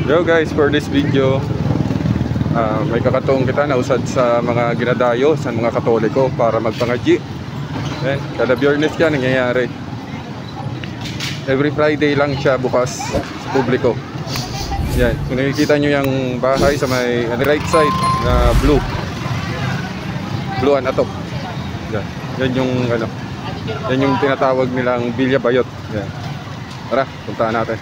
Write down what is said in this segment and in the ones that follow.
Yo guys, for this video may kakatuong kita na usad sa mga ginadayo sa mga Katoliko para magpangaji. Kada Biyernes yan nangyayari. Every Friday lang siya bukas sa publiko. Yan, kung nakikita nyo yung bahay sa may right side na blue and atop. Yan yung ano, yan yung tinatawag nilang Villa Bayot. Yan. Tara, puntahan natin.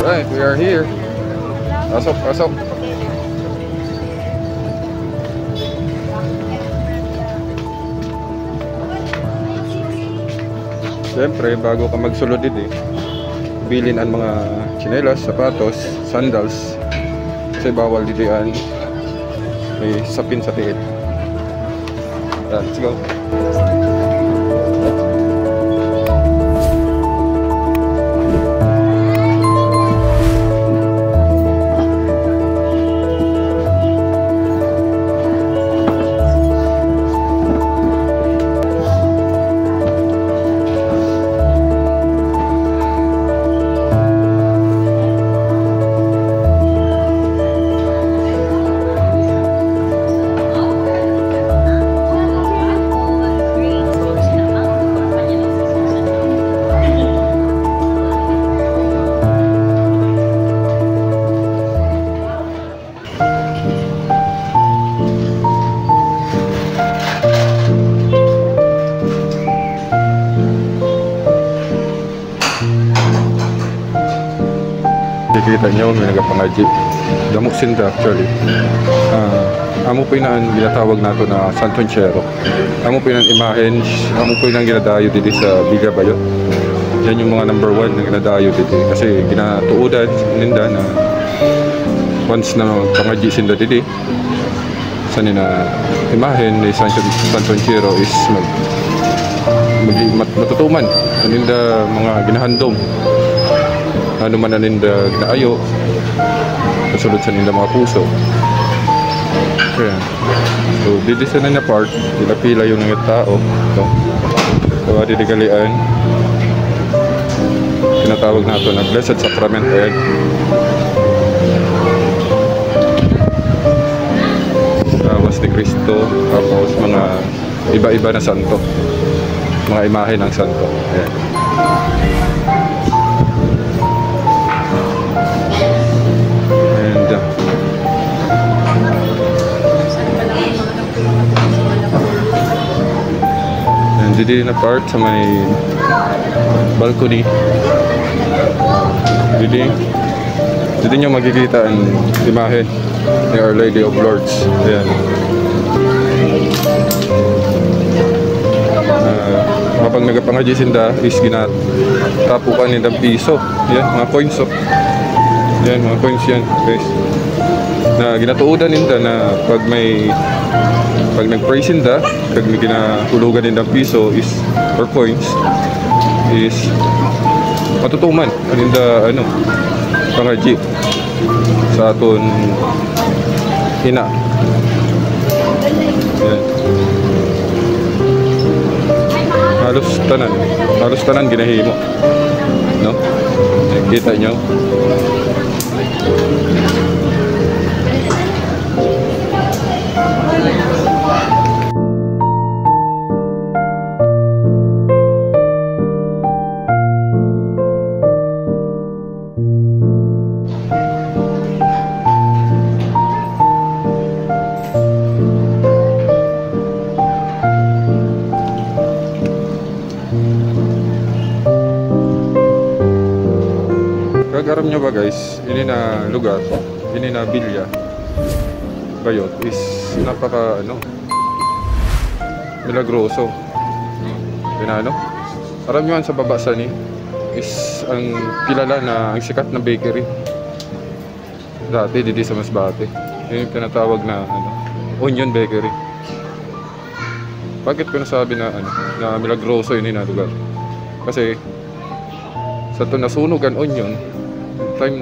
Right, we are here. Pasok, pasok. Siyempre, bago ka magsulod dito, bilhin ang mga tsinelas, sapatos, sandals. Kasi bawal dito yan. May sapin sa tiid. Let's go. Kita nyo, may nagapangaji. Damok sinda actually. Amo po yung ginatawag nato na Santonchero. Amo po yung imahen, amo po yung ginadayo dito sa Villa Bayot. Yan yung mga number 1 na ginadayo dito. Kasi ginatuudan ninda na once na pangaji sinda dito, sa nina imahen ni Santonchero is matutuman. Ninda mga ginahandom. Ano man na ninda ginaayo kasulod sa ninda mga puso. Ayan. So dito sa nina part pila-pila yung mga tao ito. So didikalian tinatawag nato na Blessed Sacrament. Ayan. Tawas ni Cristo, tapos mga iba-iba na santo, mga imahe ng santo. Ayan. Dito na part sa may balcony. Dito nyo makikita ang imahe ni Our Lady of Lords. Ayan. Kapag nagapangaji sinda is ginatapukan nila piso. Yan, mga coins. Yan, mga coins yan guys. Na ginatuudan nila na pag nag-pray sinda, pag may ginahulugan din ng piso is or coins is matutuman aninda ano pangaji sa aton ina. Yan. Halos tanan ginahimo, no? Kita nyo. Kagaram nyo ba guys, ini na lugar, ini na Villa Bayot is napaka milagroso. Ano? Aram nyo sa baba sa ni is ang kilala na ang sikat na bakery dati dito sa Masbate. Yun yung pinatawag na Onion Bakery. Bakit ko nasabi na na milagroso yun na lugar? Kasi sa ito nasunog ang onion, time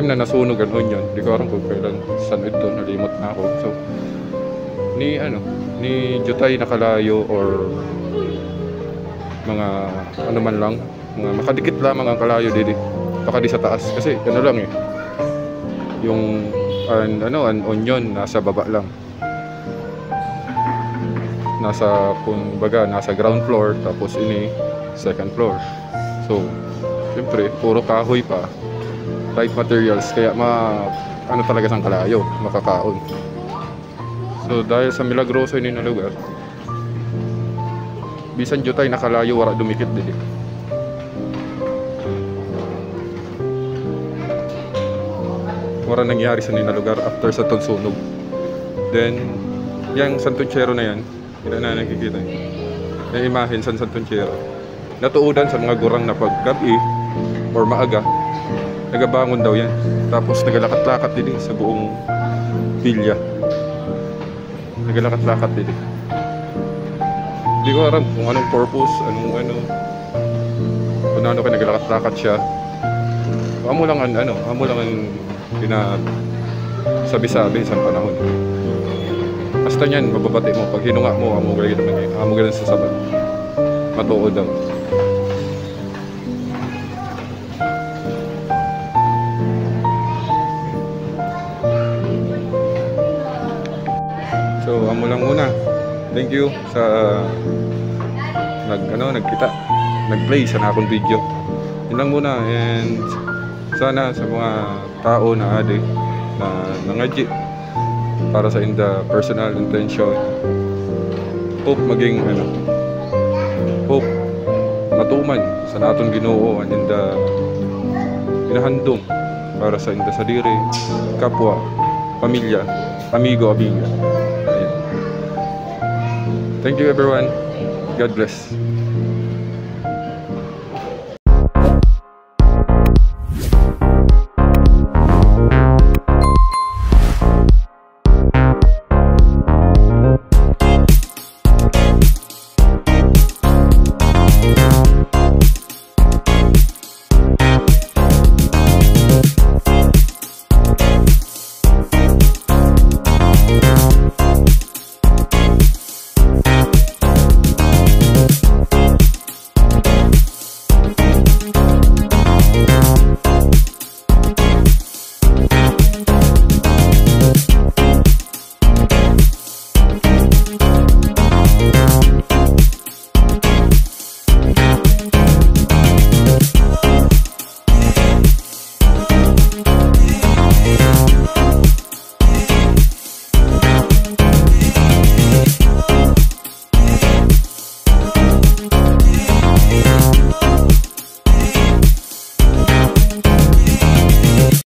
na nasunog ang onion, di ko alam kung kailan saan ito, nalimot na ako. So ni Jutay nakalayo or mga ano man lang, mga makadikit lamang ang kalayo didi, baka di sa taas kasi ano lang eh, yung an onion nasa baba lang, nasa ground floor, tapos ini second floor. So siyempre puro kahoy pa, light materials, kaya ano talaga sang kalayo makakaon. So dahil sa milagroso ini na lugar, bisan Jutay nakalayo wala dumikit dili. Wala nangyari sa nina lugar after sa tagsunog. Then yang Santonchero na yan, hindi na nakikita yung imahen sa Santonchero, natuudan sa mga gurang na paggabi or maaga, nagabangon daw yan, tapos nagalakat-lakat din sa buong pilya, nagalakat-lakat din. Hindi ko alam kung anong purpose, kung ano kayo nagalakat-lakat siya. Amo lang ang sabi-sabi sa panahon. Basta niyan, mababati mo pag hinunga mo, amo galing sa sabat, matuod daw. So amo lang muna. Thank you sa nag-play sa akong video. Yun lang muna, and sana sa mga tao na ade na nangadji para sa inda personal intention, hope matuman sa naton Ginoo ang inda inahandom para sa inda sadiri, kapwa, pamilya, amigo. Thank you everyone. God bless.